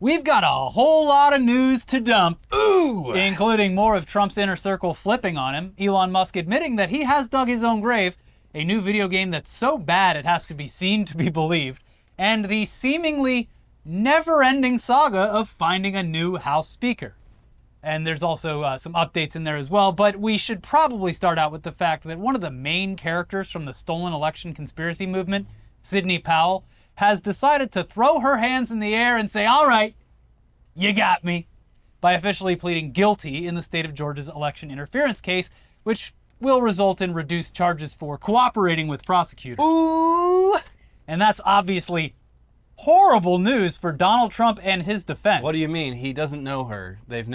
We've got a whole lot of news to dump, Including more of Trump's inner circle flipping on him, Elon Musk admitting that he has dug his own grave, a new video game that's so bad it has to be seen to be believed, and the seemingly never-ending saga of finding a new House Speaker. And there's also some updates in there as well, but we should probably start out with the fact that one of the main characters from the stolen election conspiracy movement, Sidney Powell, has decided to throw her hands in the air and say, all right, you got me, by officially pleading guilty in the state of Georgia's election interference case, which will result in reduced charges for cooperating with prosecutors. Ooh. And that's obviously horrible news for Donald Trump and his defense. What do you mean? He doesn't know her. I've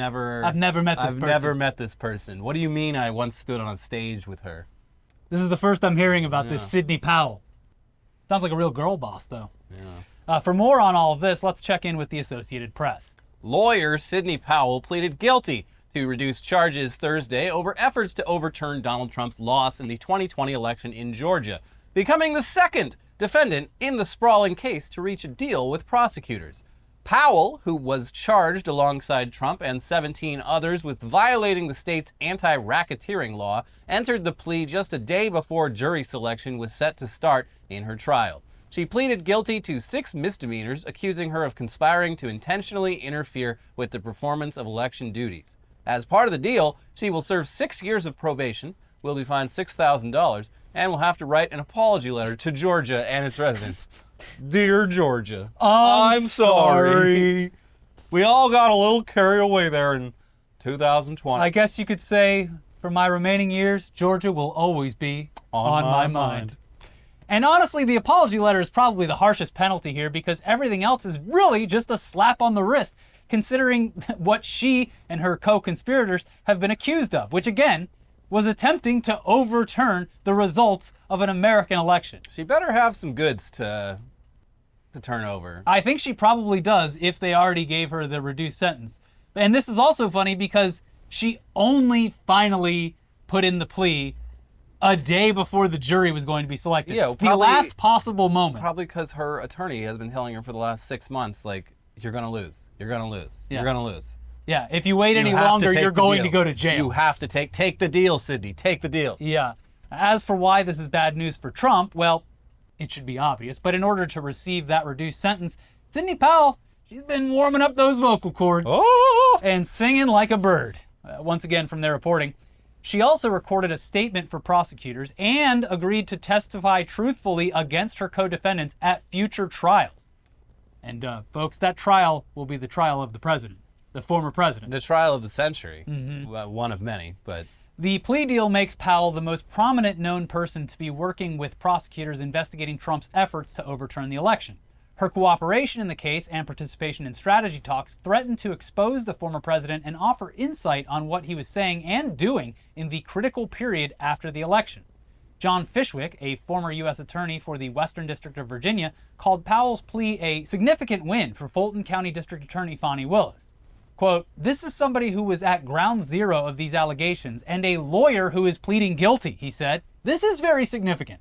never met this person. What do you mean I once stood on a stage with her? This is the first I'm hearing about this Sidney Powell. Sounds like a real girl boss, though. Yeah. For more on all of this, let's check in with the Associated Press. Lawyer Sidney Powell pleaded guilty to reduce charges Thursday over efforts to overturn Donald Trump's loss in the 2020 election in Georgia, becoming the second defendant in the sprawling case to reach a deal with prosecutors. Powell, who was charged alongside Trump and 17 others with violating the state's anti-racketeering law, entered the plea just a day before jury selection was set to start in her trial. She pleaded guilty to 6 misdemeanors, accusing her of conspiring to intentionally interfere with the performance of election duties. As part of the deal, she will serve 6 years of probation, will be fined $6,000, and will have to write an apology letter to Georgia and its residents. Dear Georgia, I'm sorry. We all got a little carried away there in 2020. I guess you could say, for my remaining years, Georgia will always be on my mind. And honestly, the apology letter is probably the harshest penalty here because everything else is really just a slap on the wrist, considering what she and her co-conspirators have been accused of, which again, was attempting to overturn the results of an American election. She better have some goods to turn over. I think she probably does if they already gave her the reduced sentence. And this is also funny because she only finally put in the plea a day before the jury was going to be selected. Yeah, the last possible moment. Probably because her attorney has been telling her for the last 6 months, like, you're going to lose. You're going to lose. Yeah. You're going to lose. Yeah, if you wait any longer, you're going to go to jail. You have to take the deal, Sidney. Take the deal. Yeah. As for why this is bad news for Trump, well, it should be obvious. But in order to receive that reduced sentence, Sidney Powell, she's been warming up those vocal cords and singing like a bird. Once again, from their reporting. She also recorded a statement for prosecutors and agreed to testify truthfully against her co-defendants at future trials. And folks, that trial will be the trial of the president. The former president. The trial of the century. One of many, but... The plea deal makes Powell the most prominent known person to be working with prosecutors investigating Trump's efforts to overturn the election. Her cooperation in the case and participation in strategy talks threatened to expose the former president and offer insight on what he was saying and doing in the critical period after the election. John Fishwick, a former U.S. attorney for the Western District of Virginia, called Powell's plea a significant win for Fulton County District Attorney Fani Willis. Quote, "This is somebody who was at ground zero of these allegations and a lawyer who is pleading guilty," he said. "This is very significant."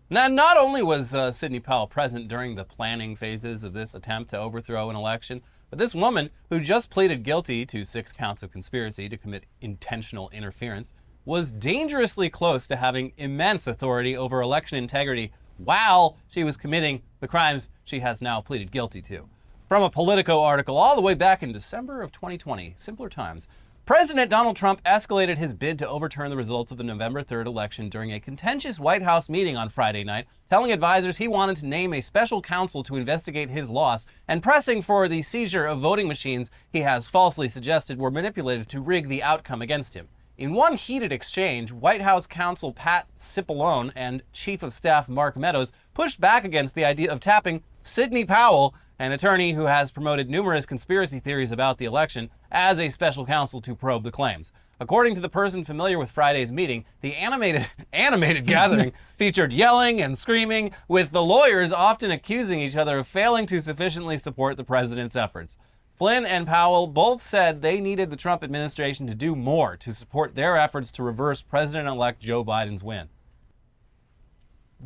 Now, not only was Sidney Powell present during the planning phases of this attempt to overthrow an election, but this woman, who just pleaded guilty to 6 counts of conspiracy to commit intentional interference, was dangerously close to having immense authority over election integrity while she was committing the crimes she has now pleaded guilty to. From a Politico article all the way back in December of 2020, simpler times, President Donald Trump escalated his bid to overturn the results of the November 3rd election during a contentious White House meeting on Friday night, telling advisors he wanted to name a special counsel to investigate his loss and pressing for the seizure of voting machines he has falsely suggested were manipulated to rig the outcome against him. In one heated exchange, White House counsel Pat Cipollone and Chief of Staff Mark Meadows pushed back against the idea of tapping Sidney Powell, an attorney who has promoted numerous conspiracy theories about the election, as a special counsel to probe the claims. According to the person familiar with Friday's meeting, the animated gathering featured yelling and screaming, with the lawyers often accusing each other of failing to sufficiently support the president's efforts. Flynn and Powell both said they needed the Trump administration to do more to support their efforts to reverse President-elect Joe Biden's win.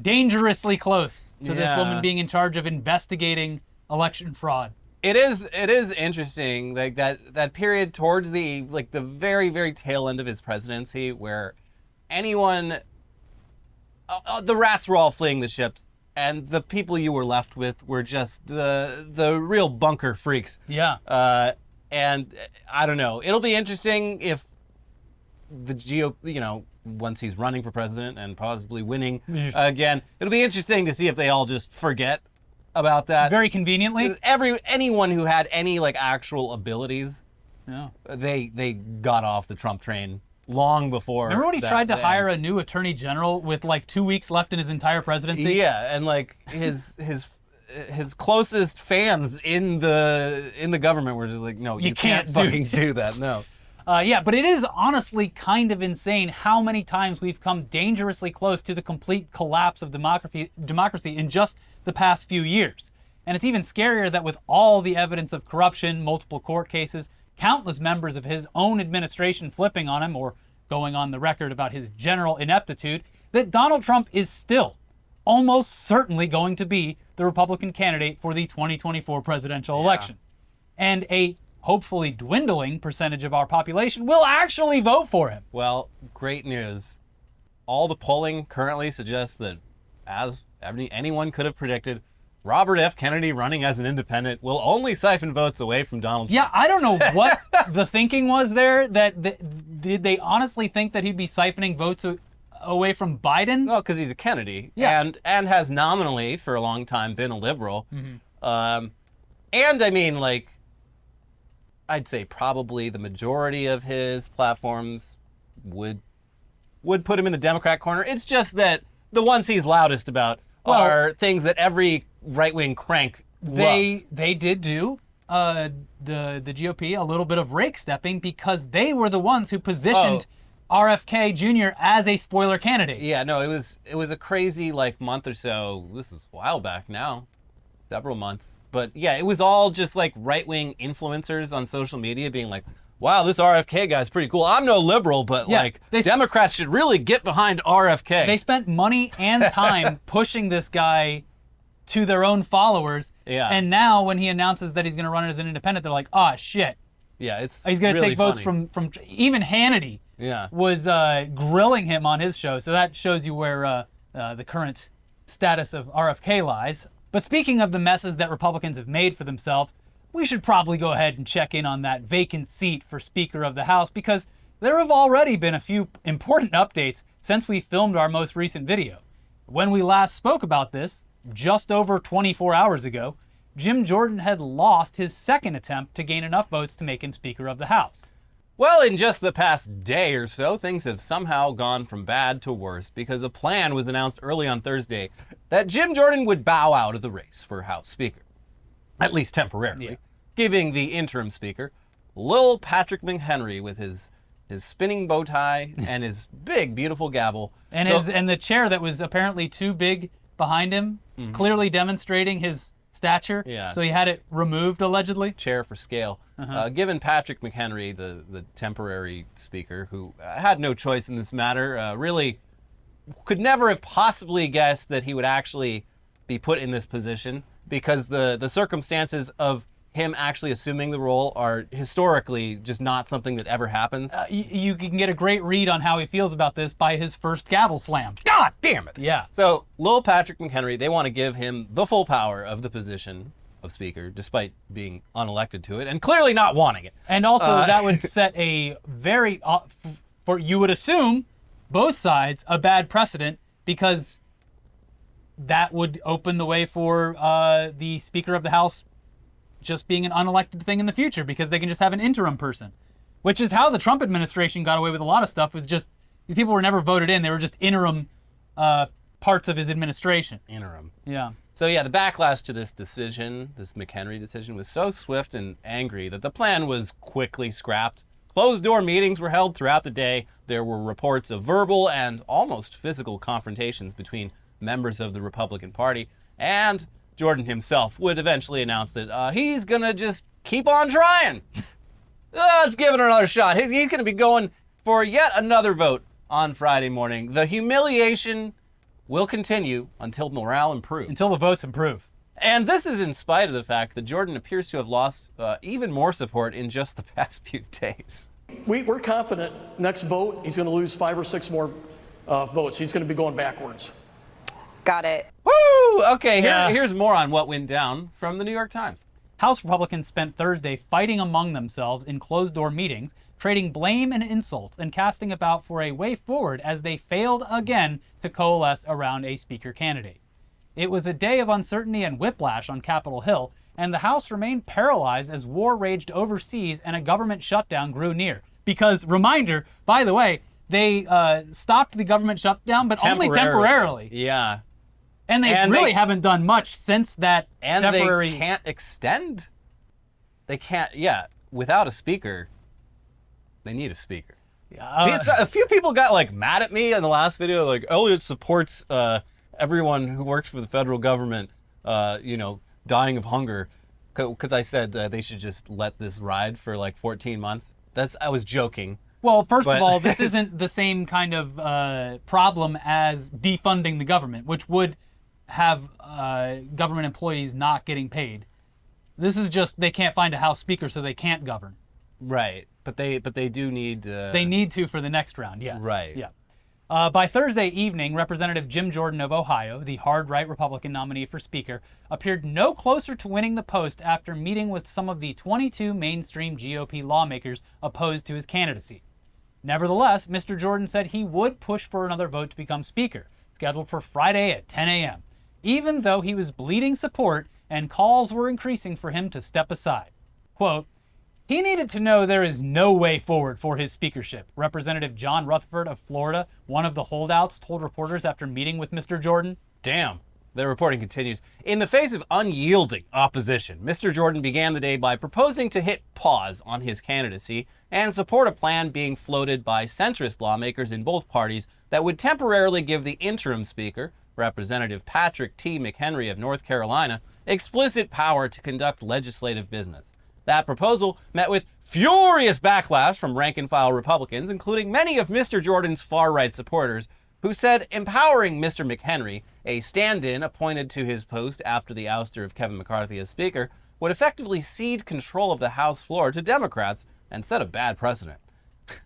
Dangerously close to this Yeah. woman being in charge of investigating election fraud. It is interesting, like that period towards the very, very tail end of his presidency, where anyone, the rats were all fleeing the ships, and the people you were left with were just the real bunker freaks. Yeah. And I don't know. It'll be interesting if the GOP, once he's running for president and possibly winning again, it'll be interesting to see if they all just forget about that. Very conveniently. Anyone who had any actual abilities, Yeah. they got off the Trump train long before. Remember when he tried to hire a new attorney general with 2 weeks left in his entire presidency? Yeah, and his closest fans in the government were just like, no, you can't fucking do that. No. Yeah, but it is honestly kind of insane how many times we've come dangerously close to the complete collapse of democracy in just the past few years. And it's even scarier that with all the evidence of corruption, multiple court cases, countless members of his own administration flipping on him or going on the record about his general ineptitude, that Donald Trump is still almost certainly going to be the Republican candidate for the 2024 presidential election. And a hopefully dwindling percentage of our population will actually vote for him. Well, great news. All the polling currently suggests that, as anyone could have predicted, Robert F. Kennedy running as an independent will only siphon votes away from Donald Trump. Yeah, I don't know what the thinking was there. Did they honestly think that he'd be siphoning votes away from Biden? Well, because he's a Kennedy, and has nominally for a long time been a liberal. Mm-hmm. And I mean, I'd say probably the majority of his platforms would put him in the Democrat corner. It's just that the ones he's loudest about are things that every right-wing crank loves. They did do the GOP a little bit of rake stepping because they were the ones who positioned RFK Jr. as a spoiler candidate. Yeah, no, it was a crazy month or so. This is a while back now, several months. But yeah, it was all just right-wing influencers on social media being like, wow, this RFK guy's pretty cool. I'm no liberal, but Democrats should really get behind RFK. They spent money and time pushing this guy to their own followers. Yeah. And now when he announces that he's going to run as an independent, they're like, oh, shit. Yeah, he's going to really take votes funny. from even Hannity was grilling him on his show. So that shows you where the current status of RFK lies. But speaking of the messes that Republicans have made for themselves, we should probably go ahead and check in on that vacant seat for Speaker of the House, because there have already been a few important updates since we filmed our most recent video. When we last spoke about this, just over 24 hours ago, Jim Jordan had lost his second attempt to gain enough votes to make him Speaker of the House. Well, in just the past day or so, things have somehow gone from bad to worse, because a plan was announced early on Thursday that Jim Jordan would bow out of the race for House Speaker, at least temporarily, giving the interim Speaker, Lil Patrick McHenry, with his spinning bow tie and his big, beautiful gavel. And the chair that was apparently too big behind him, clearly demonstrating his stature. Yeah. So he had it removed, allegedly. Chair for scale. Given Patrick McHenry, the temporary Speaker, who had no choice in this matter, really could never have possibly guessed that he would actually be put in this position, because the circumstances of him actually assuming the role are historically just not something that ever happens. You can get a great read on how he feels about this by his first gavel slam. God damn it! Yeah. So, Lil Patrick McHenry, they want to give him the full power of the position of Speaker, despite being unelected to it, and clearly not wanting it. And also, that would set a very, for you would assume, both sides, a bad precedent, because that would open the way for the Speaker of the House just being an unelected thing in the future, because they can just have an interim person, which is how the Trump administration got away with a lot of stuff. Was just these people were never voted in; they were just interim parts of his administration. Interim. Yeah. So yeah, the backlash to this decision, this McHenry decision, was so swift and angry that the plan was quickly scrapped. Closed-door meetings were held throughout the day. There were reports of verbal and almost physical confrontations between members of the Republican Party, and Jordan himself would eventually announce that he's going to just keep on trying. Let's give it another shot. He's going to be going for yet another vote on Friday morning. The humiliation will continue until morale improves. Until the votes improve. And this is in spite of the fact that Jordan appears to have lost even more support in just the past few days. We're confident next vote he's going to lose 5 or 6 more votes. He's going to be going backwards. Got it. Woo! Okay, Yeah. here's more on what went down from the New York Times. House Republicans spent Thursday fighting among themselves in closed-door meetings, trading blame and insults and casting about for a way forward as they failed again to coalesce around a speaker candidate. It was a day of uncertainty and whiplash on Capitol Hill, and the House remained paralyzed as war raged overseas and a government shutdown grew near. Because, reminder, by the way, they stopped the government shutdown, but only temporarily. Yeah. And they really haven't done much since that And temporary... they can't extend. They can't, without a speaker, they need a speaker. A few people got like mad at me in the last video, like, Elliot supports everyone who works for the federal government, dying of hunger, because I said they should just let this ride for like 14 months. I was joking. Well, first of all, this isn't the same kind of problem as defunding the government, which would have government employees not getting paid. This is just they can't find a House Speaker, so they can't govern. Right, but they do need. They need to for the next round. Yes. Right. Yeah. By Thursday evening, Representative Jim Jordan of Ohio, the hard-right Republican nominee for Speaker, appeared no closer to winning the post after meeting with some of the 22 mainstream GOP lawmakers opposed to his candidacy. Nevertheless, Mr. Jordan said he would push for another vote to become Speaker, scheduled for Friday at 10 a.m., even though he was bleeding support and calls were increasing for him to step aside. Quote, he needed to know there is no way forward for his speakership, Representative John Rutherford of Florida, one of the holdouts, told reporters after meeting with Mr. Jordan. Damn. The reporting continues. In the face of unyielding opposition, Mr. Jordan began the day by proposing to hit pause on his candidacy and support a plan being floated by centrist lawmakers in both parties that would temporarily give the interim speaker, Representative Patrick T. McHenry of North Carolina, explicit power to conduct legislative business. That proposal met with furious backlash from rank-and-file Republicans, including many of Mr. Jordan's far-right supporters, who said empowering Mr. McHenry, a stand-in appointed to his post after the ouster of Kevin McCarthy as Speaker, would effectively cede control of the House floor to Democrats and set a bad precedent.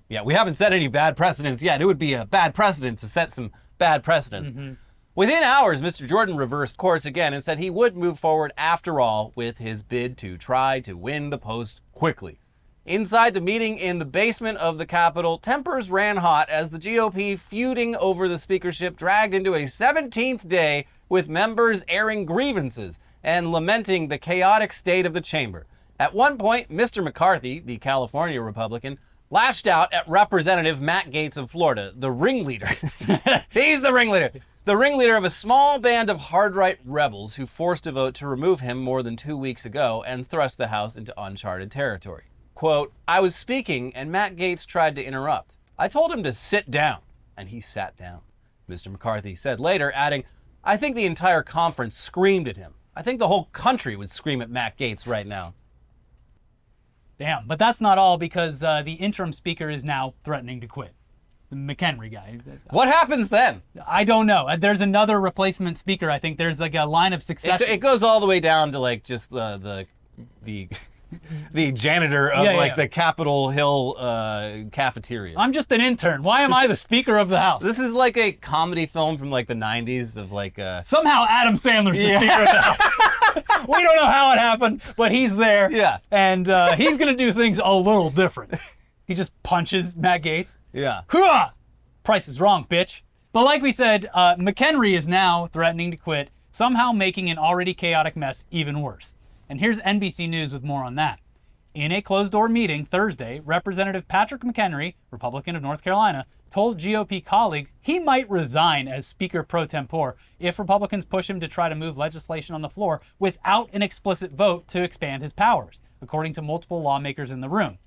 Yeah, we haven't set any bad precedents yet. It would be a bad precedent to set some bad precedents. Mm-hmm. Within hours, Mr. Jordan reversed course again and said he would move forward after all with his bid to try to win the post quickly. Inside the meeting in the basement of the Capitol, tempers ran hot as the GOP feuding over the speakership dragged into a 17th day with members airing grievances and lamenting the chaotic state of the chamber. At one point, Mr. McCarthy, the California Republican, lashed out at Representative Matt Gaetz of Florida, the ringleader. He's the ringleader. The ringleader of a small band of hard-right rebels who forced a vote to remove him more than 2 weeks ago and thrust the House into uncharted territory. Quote, I was speaking and Matt Gaetz tried to interrupt. I told him to sit down, and he sat down. Mr. McCarthy said later, adding, I think the entire conference screamed at him. I think the whole country would scream at Matt Gaetz right now. Damn, but that's not all because the interim speaker is now threatening to quit. The McHenry guy. What happens then? I don't know. There's another replacement speaker. I think there's like a line of succession. It goes all the way down to like just the janitor of the Capitol Hill cafeteria. I'm just an intern. Why am I the Speaker of the House? This is like a comedy film from like the 90s of like somehow Adam Sandler's the Speaker of the House. We don't know how it happened, but he's there. Yeah. And he's going to do things a little different. He just punches Matt Gaetz. Yeah. Hooah! Price is wrong, bitch. But like we said, McHenry is now threatening to quit, somehow making an already chaotic mess even worse. And here's NBC News with more on that. In a closed-door meeting Thursday, Representative Patrick McHenry, Republican of North Carolina, told GOP colleagues he might resign as Speaker pro tempore if Republicans push him to try to move legislation on the floor without an explicit vote to expand his powers, according to multiple lawmakers in the room.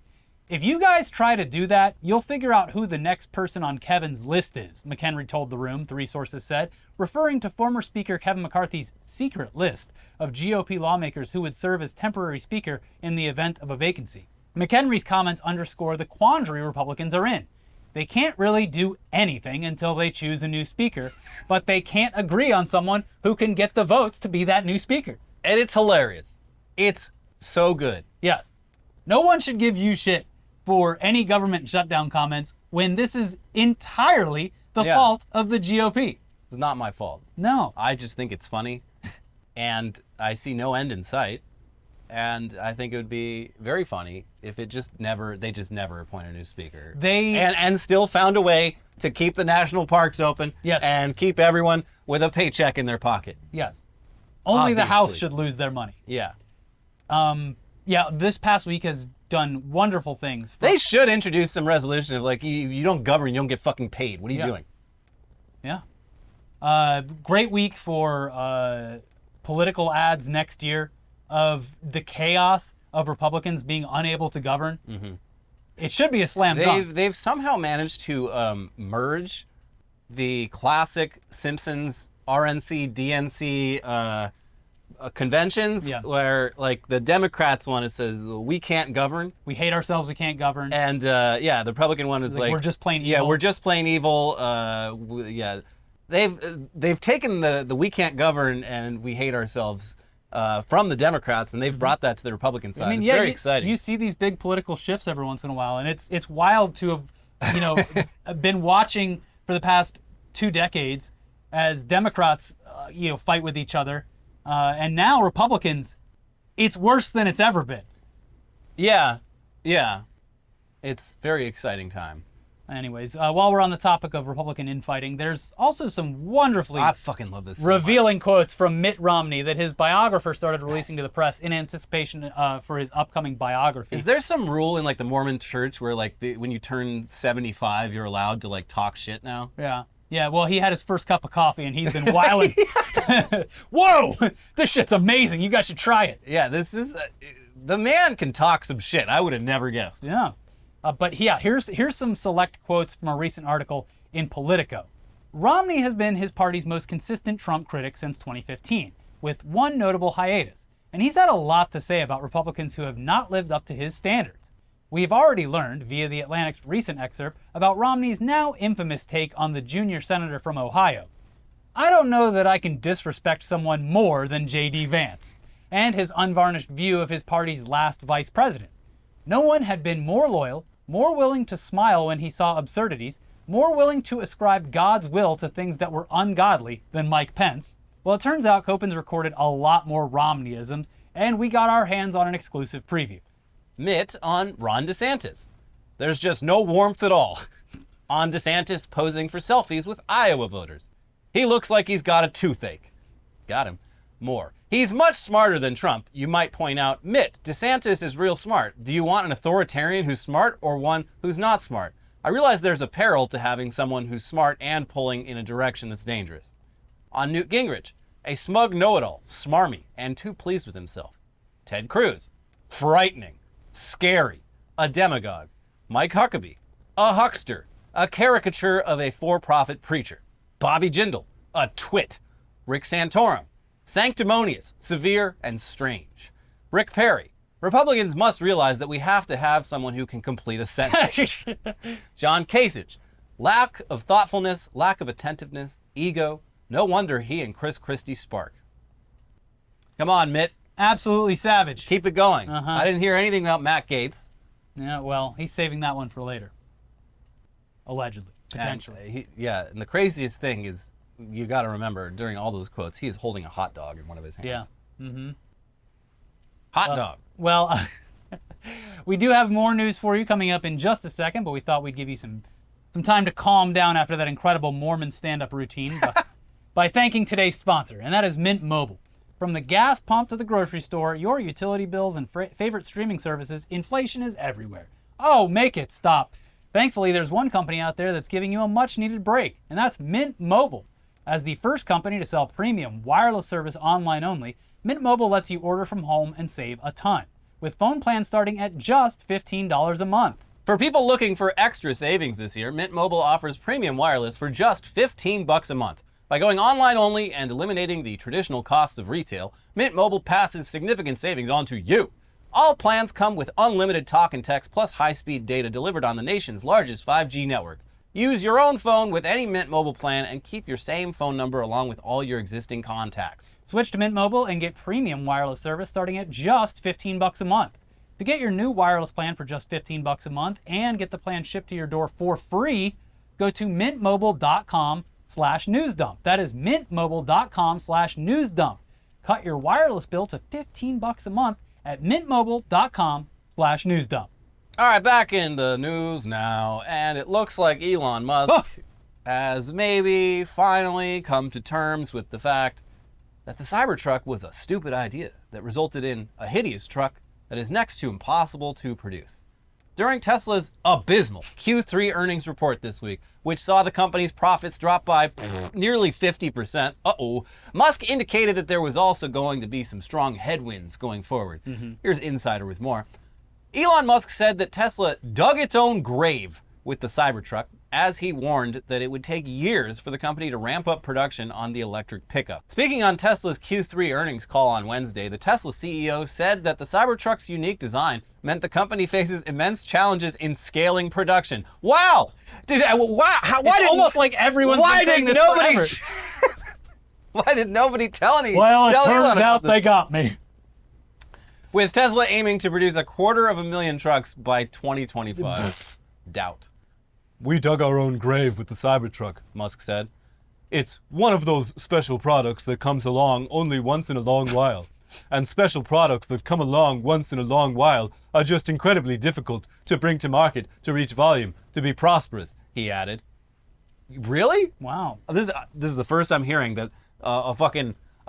If you guys try to do that, you'll figure out who the next person on Kevin's list is, McHenry told the room, 3 sources said, referring to former Speaker Kevin McCarthy's secret list of GOP lawmakers who would serve as temporary Speaker in the event of a vacancy. McHenry's comments underscore the quandary Republicans are in. They can't really do anything until they choose a new Speaker, but they can't agree on someone who can get the votes to be that new Speaker. And it's hilarious. It's so good. Yes. No one should give you shit for any government shutdown comments when this is entirely the fault of the GOP. It's not my fault. No. I just think it's funny, and I see no end in sight. And I think it would be very funny if they just never appoint a new speaker. And still found a way to keep the national parks open. Yes. And keep everyone with a paycheck in their pocket. Yes. Only the House Obviously. should lose their money. Yeah. This past week has done wonderful things. They should introduce some resolution of like, you don't govern, you don't get fucking paid. What are you doing? Yeah. Great week for political ads next year of the chaos of Republicans being unable to govern. Mm-hmm. It should be a slam dunk. They've somehow managed to merge the classic Simpsons RNC, DNC conventions where like the Democrats one, it says, we can't govern. We hate ourselves, we can't govern. And the Republican one is like we're just plain evil. Yeah, we're just plain evil. They've taken the we can't govern and we hate ourselves from the Democrats, and they've brought that to the Republican side. It's very exciting. You see these big political shifts every once in a while, and it's wild to have been watching for the past 2 decades as Democrats fight with each other, and now Republicans, it's worse than it's ever been. Yeah, it's very exciting time. Anyways, while we're on the topic of Republican infighting, there's also some wonderfully I fucking love this. revealing quotes from Mitt Romney that his biographer started releasing to the press in anticipation for his upcoming biography. Is there some rule in like the Mormon church where like when you turn 75, you're allowed to like talk shit now? Yeah, well, he had his first cup of coffee and he's been wilding. Whoa, this shit's amazing. You guys should try it. Yeah, this is the man can talk some shit. I would have never guessed. Yeah. Here's some select quotes from a recent article in Politico. Romney has been his party's most consistent Trump critic since 2015, with one notable hiatus, and he's had a lot to say about Republicans who have not lived up to his standards. We've already learned, via The Atlantic's recent excerpt, about Romney's now infamous take on the junior senator from Ohio. I don't know that I can disrespect someone more than J.D. Vance, and his unvarnished view of his party's last vice president. No one had been more loyal, more willing to smile when he saw absurdities, more willing to ascribe God's will to things that were ungodly than Mike Pence. Well, it turns out Copen's recorded a lot more Romneyisms, and we got our hands on an exclusive preview. Mitt on Ron DeSantis. There's just no warmth at all. On DeSantis posing for selfies with Iowa voters. He looks like he's got a toothache. Got him. More. He's much smarter than Trump. You might point out, Mitt, DeSantis is real smart. Do you want an authoritarian who's smart or one who's not smart? I realize there's a peril to having someone who's smart and pulling in a direction that's dangerous. On Newt Gingrich, a smug know-it-all, smarmy, and too pleased with himself. Ted Cruz, frightening, scary, a demagogue. Mike Huckabee, a huckster, a caricature of a for-profit preacher. Bobby Jindal, a twit. Rick Santorum, sanctimonious, severe, and strange. Rick Perry, Republicans must realize that we have to have someone who can complete a sentence. John Kasich, lack of thoughtfulness, lack of attentiveness, ego. No wonder he and Chris Christie spark. Come on, Mitt. Absolutely savage. Keep it going. I didn't hear anything about Matt Gaetz. Yeah, well, he's saving that one for later. Allegedly. Potentially. And the craziest thing is, you got to remember, during all those quotes, he is holding a hot dog in one of his hands. Yeah. Mm-hmm. Hot dog. Well, we do have more news for you coming up in just a second, but we thought we'd give you some time to calm down after that incredible Mormon stand-up routine by thanking today's sponsor, and that is Mint Mobile. From the gas pump to the grocery store, your utility bills and favorite streaming services, inflation is everywhere. Oh, make it stop. Thankfully, there's one company out there that's giving you a much-needed break, and that's Mint Mobile. As the first company to sell premium wireless service online only, Mint Mobile lets you order from home and save a ton, with phone plans starting at just $15 a month. For people looking for extra savings this year, Mint Mobile offers premium wireless for just $15 a month. By going online only and eliminating the traditional costs of retail, Mint Mobile passes significant savings on to you. All plans come with unlimited talk and text plus high-speed data delivered on the nation's largest 5G network. Use your own phone with any Mint Mobile plan and keep your same phone number along with all your existing contacts. Switch to Mint Mobile and get premium wireless service starting at just $15 a month. To get your new wireless plan for just $15 a month and get the plan shipped to your door for free, go to mintmobile.com/newsdump. That is mintmobile.com/newsdump. Cut your wireless bill to $15 a month at mintmobile.com/newsdump. All right, back in the news now, and it looks like Elon Musk has maybe finally come to terms with the fact that the Cybertruck was a stupid idea that resulted in a hideous truck that is next to impossible to produce. During Tesla's abysmal Q3 earnings report this week, which saw the company's profits drop by nearly 50%, Musk indicated that there was also going to be some strong headwinds going forward. Here's Insider with more. Elon Musk said that Tesla dug its own grave with the Cybertruck, as he warned that it would take years for the company to ramp up production on the electric pickup. Speaking on Tesla's Q3 earnings call on Wednesday, the Tesla CEO said that the Cybertruck's unique design meant the company faces immense challenges in scaling production. Wow! Almost like everyone's been saying this forever. Why did nobody tell any? Well, it tell turns Elon out about they got me. With Tesla aiming to produce 250,000 trucks by 2025. Doubt. We dug our own grave with the Cybertruck, Musk said. It's one of those special products that comes along only once in a long while. And special products that come along once in a long while are just incredibly difficult to bring to market, to reach volume, to be prosperous, He added. Really? Wow. This is the first I'm hearing that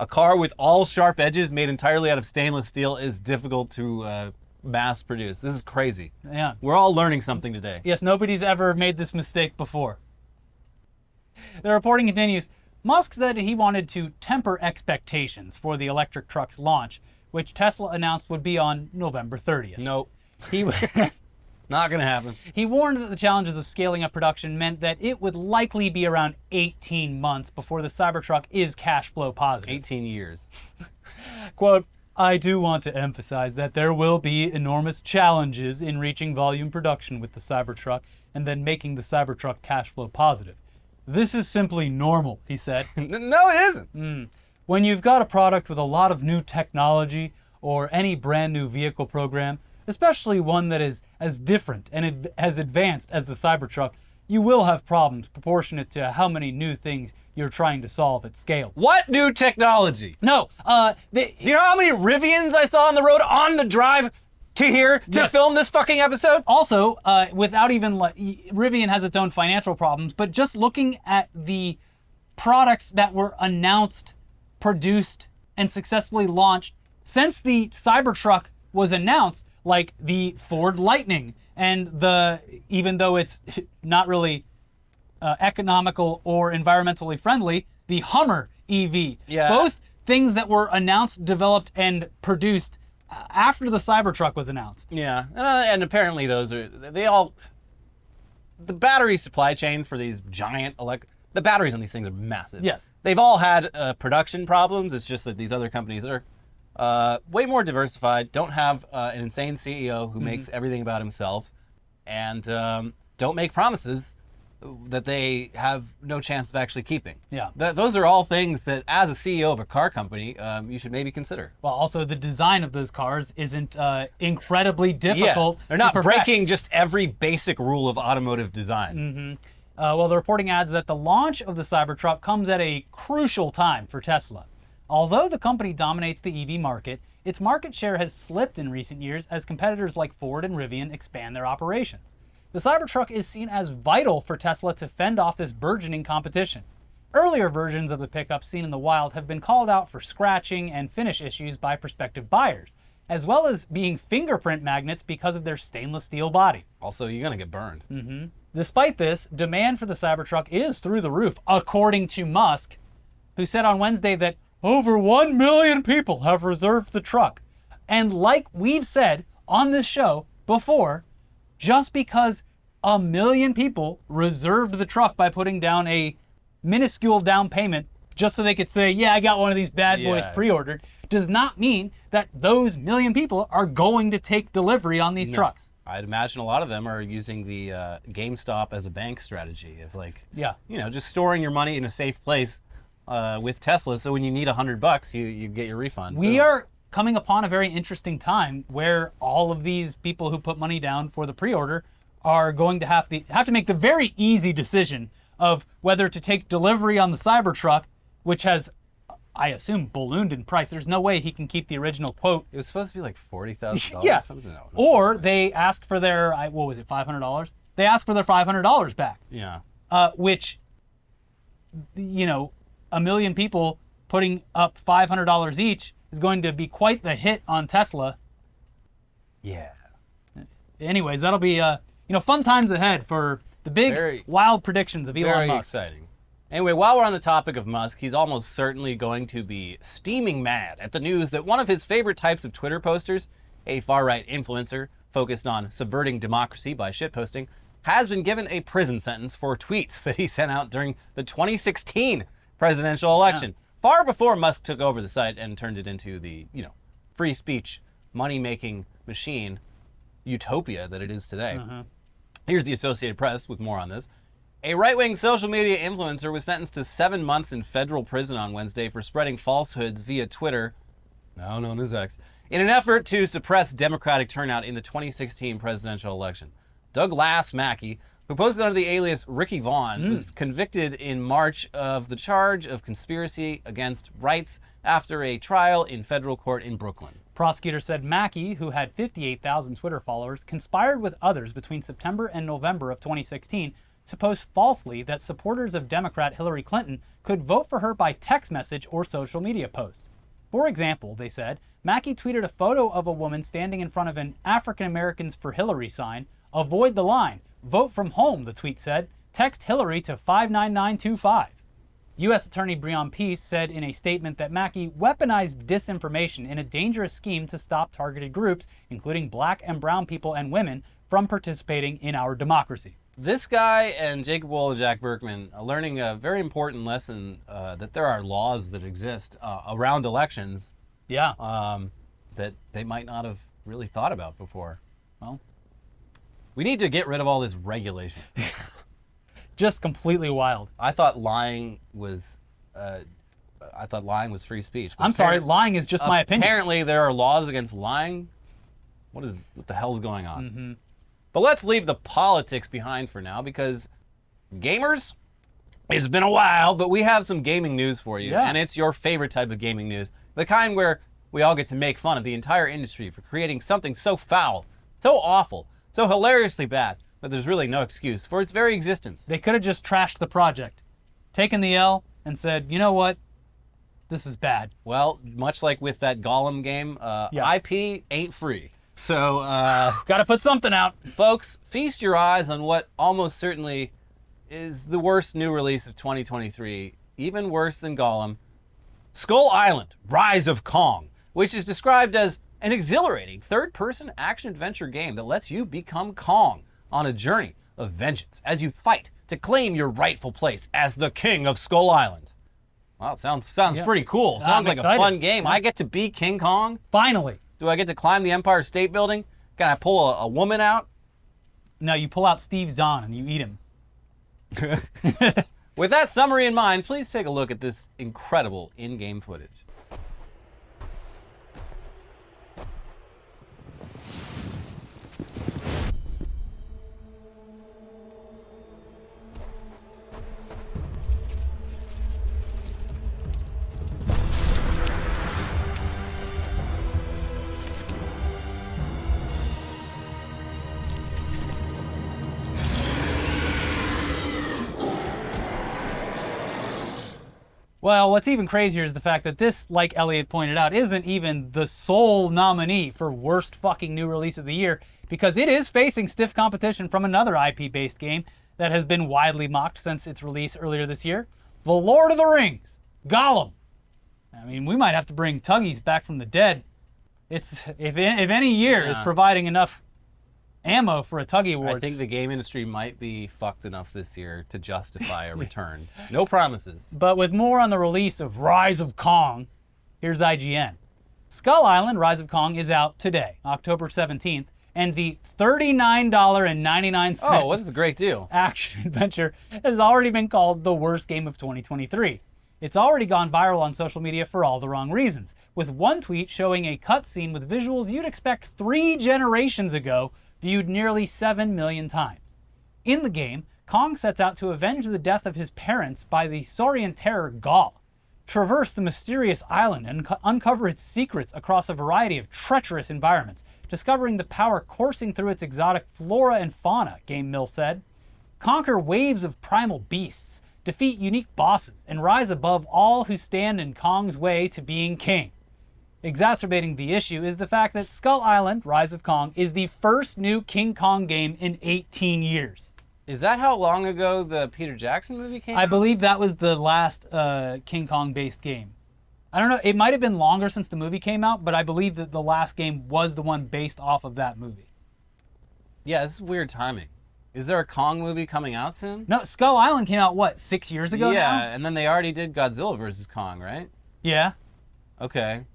a car with all sharp edges made entirely out of stainless steel is difficult to mass produce. This is crazy. Yeah. We're all learning something today. Yes, nobody's ever made this mistake before. The reporting continues. Musk said he wanted to temper expectations for the electric truck's launch, which Tesla announced would be on November 30th. Nope. He Not gonna happen. He warned that the challenges of scaling up production meant that it would likely be around 18 months before the Cybertruck is cash flow positive. 18 years. Quote, I do want to emphasize that there will be enormous challenges in reaching volume production with the Cybertruck and then making the Cybertruck cash flow positive. This is simply normal, he said. No, it isn't. When you've got a product with a lot of new technology or any brand new vehicle program, especially one that is as different and as advanced as the Cybertruck, you will have problems proportionate to how many new things you're trying to solve at scale. What new technology? No, Do you know how many Rivians I saw on the road on the drive to here to film this fucking episode? Also, without even Rivian has its own financial problems, but just looking at the products that were announced, produced, and successfully launched since the Cybertruck was announced, like the Ford Lightning and even though it's not really economical or environmentally friendly, the Hummer EV. Yeah. Both things that were announced, developed, and produced after the Cybertruck was announced. Yeah, and apparently the battery supply chain for these giant the batteries on these things are massive. Yes. They've all had production problems. It's just that these other companies are way more diversified, don't have an insane CEO who makes everything about himself, and don't make promises that they have no chance of actually keeping. Yeah. Those are all things that, as a CEO of a car company, you should maybe consider. Well, also the design of those cars isn't incredibly difficult. They're not to perfect. breaking just every basic rule of automotive design. Well, the reporting adds that the launch of the Cybertruck comes at a crucial time for Tesla. Although the company dominates the EV market, its market share has slipped in recent years as competitors like Ford and Rivian expand their operations. The Cybertruck is seen as vital for Tesla to fend off this burgeoning competition. Earlier versions of the pickup seen in the wild have been called out for scratching and finish issues by prospective buyers, as well as being fingerprint magnets because of their stainless steel body. Also, you're going to get burned. Despite this, demand for the Cybertruck is through the roof, according to Musk, who said on Wednesday that over 1 million people have reserved the truck. And like we've said on this show before, just because 1 million people reserved the truck by putting down a minuscule down payment just so they could say, yeah, I got one of these bad boys pre-ordered, does not mean that those 1 million people are going to take delivery on these trucks. I'd imagine a lot of them are using the GameStop as a bank strategy of just storing your money in a safe place with Tesla. So when you need $100, you get your refund. We are coming upon a very interesting time where all of these people who put money down for the pre-order are going to have to make the very easy decision of whether to take delivery on the Cybertruck, which has, I assume, ballooned in price. There's no way he can keep the original quote. It was supposed to be like $40,000 yeah. or something. No. Or they ask for their, what was it, $500? They ask for their $500 back. Yeah. Which, a million people putting up $500 each is going to be quite the hit on Tesla. Yeah. Anyways, that'll be fun times ahead for the big wild predictions of Elon Musk. Very exciting. Anyway, while we're on the topic of Musk, he's almost certainly going to be steaming mad at the news that one of his favorite types of Twitter posters, a far-right influencer focused on subverting democracy by shitposting, has been given a prison sentence for tweets that he sent out during the 2016 presidential election. Yeah. Far before Musk took over the site and turned it into the, free speech, money-making machine utopia that it is today. Uh-huh. Here's the Associated Press with more on this. A right-wing social media influencer was sentenced to 7 months in federal prison on Wednesday for spreading falsehoods via Twitter, now known as X, in an effort to suppress Democratic turnout in the 2016 presidential election. Doug Lass Mackey, who posted under the alias Ricky Vaughn, was convicted in March of the charge of conspiracy against rights after a trial in federal court in Brooklyn. Prosecutors said Mackey, who had 58,000 Twitter followers, conspired with others between September and November of 2016 to post falsely that supporters of Democrat Hillary Clinton could vote for her by text message or social media post. For example, they said, Mackey tweeted a photo of a woman standing in front of an African Americans for Hillary sign. Avoid the line. Vote from home, the tweet said. Text Hillary to 59925. U.S. Attorney Breon Peace said in a statement that Mackey weaponized disinformation in a dangerous scheme to stop targeted groups, including black and brown people and women, from participating in our democracy. This guy and Jacob Wohl and Jack Berkman are learning a very important lesson that there are laws that exist around elections that they might not have really thought about before. Well, we need to get rid of all this regulation. Just completely wild. I thought lying was free speech. I'm sorry, lying is just my opinion. Apparently there are laws against lying. What the hell's going on? Mm-hmm. But let's leave the politics behind for now because gamers, it's been a while, but we have some gaming news for you. Yeah. And it's your favorite type of gaming news. The kind where we all get to make fun of the entire industry for creating something so foul, so awful, so hilariously bad that there's really no excuse for its very existence. They could have just trashed the project, taken the L, and said, you know what? This is bad. Well, much like with that Gollum game, IP ain't free. So, gotta put something out. Folks, feast your eyes on what almost certainly is the worst new release of 2023, even worse than Gollum. Skull Island, Rise of Kong, which is described as an exhilarating third-person action-adventure game that lets you become Kong on a journey of vengeance as you fight to claim your rightful place as the king of Skull Island. Well, it sounds pretty cool. Sounds like excited. A fun game. Yeah. I get to be King Kong? Finally. Do I get to climb the Empire State Building? Can I pull a woman out? No, you pull out Steve Zahn and you eat him. With that summary in mind, please take a look at this incredible in-game footage. Well, what's even crazier is the fact that this, like Elliot pointed out, isn't even the sole nominee for worst fucking new release of the year, because it is facing stiff competition from another IP-based game that has been widely mocked since its release earlier this year, The Lord of the Rings, Gollum. I mean, we might have to bring Tuggies back from the dead. It's if any year is providing enough ammo for a Tuggy Awards. I think the game industry might be fucked enough this year to justify a return. No promises. But with more on the release of Rise of Kong, here's IGN. Skull Island Rise of Kong is out today, October 17th, and the $39.99 Oh, what's a great deal? action adventure has already been called the worst game of 2023. It's already gone viral on social media for all the wrong reasons, with one tweet showing a cutscene with visuals you'd expect 3 generations ago viewed nearly 7 million times. In the game, Kong sets out to avenge the death of his parents by the Saurian terror Gaul, traverse the mysterious island and uncover its secrets across a variety of treacherous environments, discovering the power coursing through its exotic flora and fauna, Game Mill said. Conquer waves of primal beasts, defeat unique bosses, and rise above all who stand in Kong's way to being king. Exacerbating the issue is the fact that Skull Island: Rise of Kong is the first new King Kong game in 18 years. Is that how long ago the Peter Jackson movie came out? I believe that was the last King Kong-based game. I don't know, it might have been longer since the movie came out, but I believe that the last game was the one based off of that movie. Yeah, this is weird timing. Is there a Kong movie coming out soon? No, Skull Island came out, what, 6 years ago Yeah, now? and then they already did Godzilla vs. Kong, right? Yeah. Okay.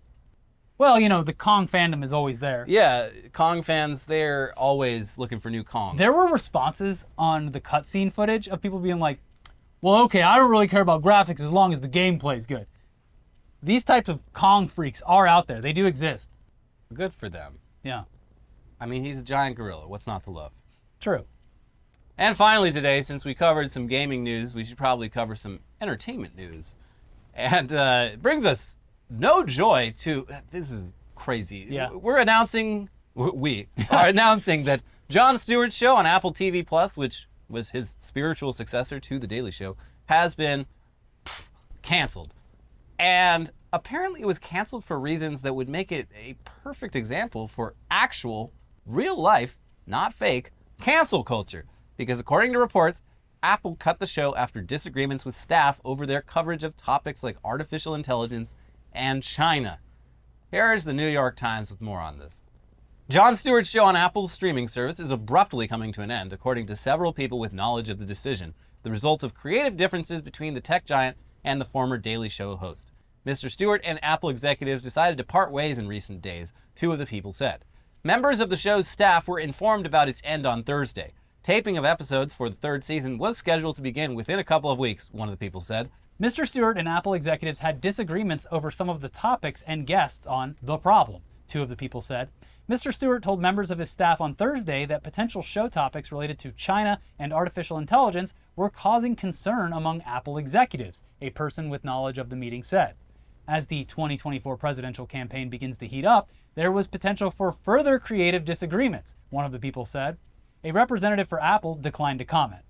Well, you know, the Kong fandom is always there. Yeah, Kong fans, they're always looking for new Kong. There were responses on the cutscene footage of people being like, well, okay, I don't really care about graphics as long as the gameplay's good. These types of Kong freaks are out there. They do exist. Good for them. Yeah, I mean, he's a giant gorilla. What's not to love? true. And finally today, since we covered some gaming news, we should probably cover some entertainment news. And it brings us no joy to, this is crazy. Yeah. We're announcing, we are announcing that Jon Stewart's show on Apple TV Plus, which was his spiritual successor to The Daily Show, has been canceled. And apparently it was canceled for reasons that would make it a perfect example for actual, real life, not fake, cancel culture. Because according to reports, Apple cut the show after disagreements with staff over their coverage of topics like artificial intelligence and China. Here is the New York Times with more on this. Jon Stewart's show on Apple's streaming service is abruptly coming to an end, according to several people with knowledge of the decision, the result of creative differences between the tech giant and the former Daily Show host. Mr. Stewart and Apple executives decided to part ways in recent days, 2 of the people said. Members of the show's staff were informed about its end on Thursday. Taping of episodes for the 3rd season was scheduled to begin within a couple of weeks, one of the people said. Mr. Stewart and Apple executives had disagreements over some of the topics and guests on The Problem, 2 of the people said. Mr. Stewart told members of his staff on Thursday that potential show topics related to China and artificial intelligence were causing concern among Apple executives, a person with knowledge of the meeting said. As the 2024 presidential campaign begins to heat up, there was potential for further creative disagreements, one of the people said. A representative for Apple declined to comment.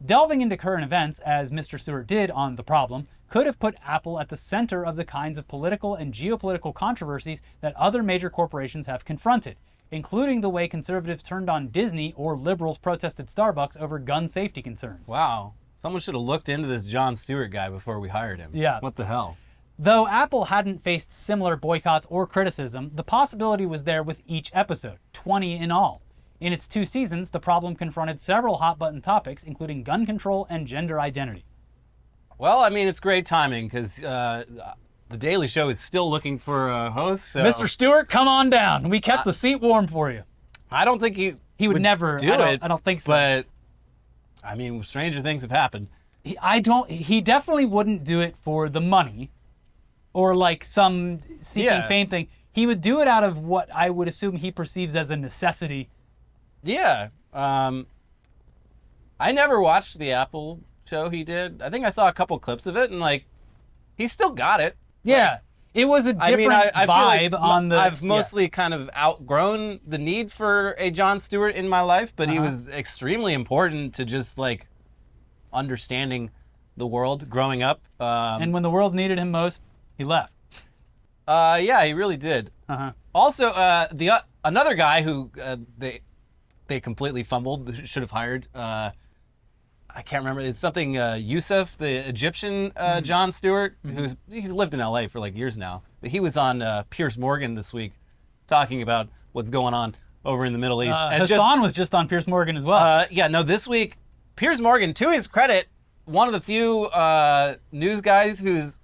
Delving into current events, as Mr. Stewart did on The Problem, could have put Apple at the center of the kinds of political and geopolitical controversies that other major corporations have confronted, including the way conservatives turned on Disney or liberals protested Starbucks over gun safety concerns. Wow. Someone should have looked into this Jon Stewart guy before we hired him. Yeah. What the hell? Though Apple hadn't faced similar boycotts or criticism, the possibility was there with each episode, 20 in all. In its 2 seasons, The Problem confronted several hot-button topics, including gun control and gender identity. Well, I mean, it's great timing because The Daily Show is still looking for a host. So Mr. Stewart, come on down. We kept the seat warm for you. I don't think he would never do it. I don't think so. But, I mean, stranger things have happened. He definitely wouldn't do it for the money or like some seeking fame thing. He would do it out of what I would assume he perceives as a necessity. Yeah. I never watched the Apple show he did. I think I saw a couple clips of it, and like, he still got it. Yeah. Like, It was a different I vibe feel like on the... I've mostly kind of outgrown the need for a Jon Stewart in my life, but he was extremely important to just like understanding the world growing up. And when the world needed him most, he left. Yeah, he really did. Also, another guy who they completely fumbled, should have hired. I can't remember. It's something Yusuf, the Egyptian Jon Stewart, he's lived in LA for like years now. But he was on Piers Morgan this week, talking about what's going on over in the Middle East. And Hassan was just on Piers Morgan as well. This week, Piers Morgan, to his credit, one of the few news guys who's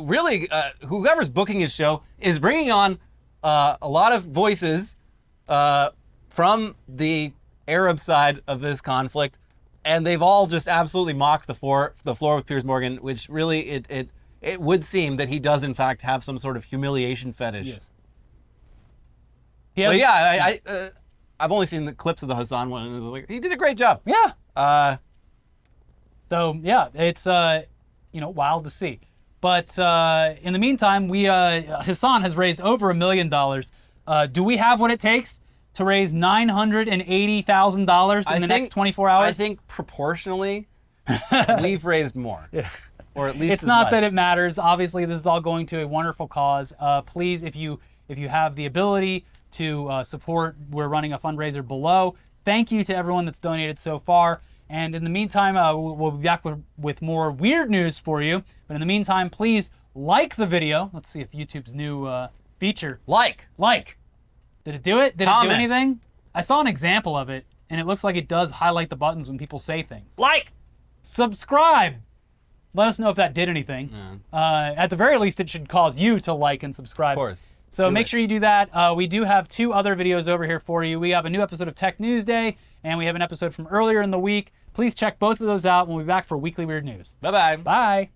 really, whoever's booking his show, is bringing on a lot of voices from the Arab side of this conflict, and they've all just absolutely mocked the floor with Piers Morgan, which really it would seem that he does in fact have some sort of humiliation fetish. Yes. But yeah, I've only seen the clips of the Hassan one, and it was like he did a great job. Yeah. So yeah, it's wild to see. But in the meantime, Hassan has raised over $1 million. Do we have what it takes to raise $980,000 in the next 24 hours? I think proportionally, we've raised more. Yeah. Or at least it's as not much. that it matters. Obviously, this is all going to a wonderful cause. Please, if you have the ability to support, we're running a fundraiser below. Thank you to everyone that's donated so far. And in the meantime, we'll be back with more weird news for you. But in the meantime, please like the video. Let's see if YouTube's new feature. Like. Did it do it? Did it do anything? I saw an example of it, and it looks like it does highlight the buttons when people say things. Like. Subscribe. Let us know if that did anything. At the very least, it should cause you to like and subscribe. Of course. So make sure you do that. We do have 2 other videos over here for you. We have a new episode of Tech News Day, and we have an episode from earlier in the week. Please check both of those out. We'll be back for Weekly Weird News. Bye-bye. Bye.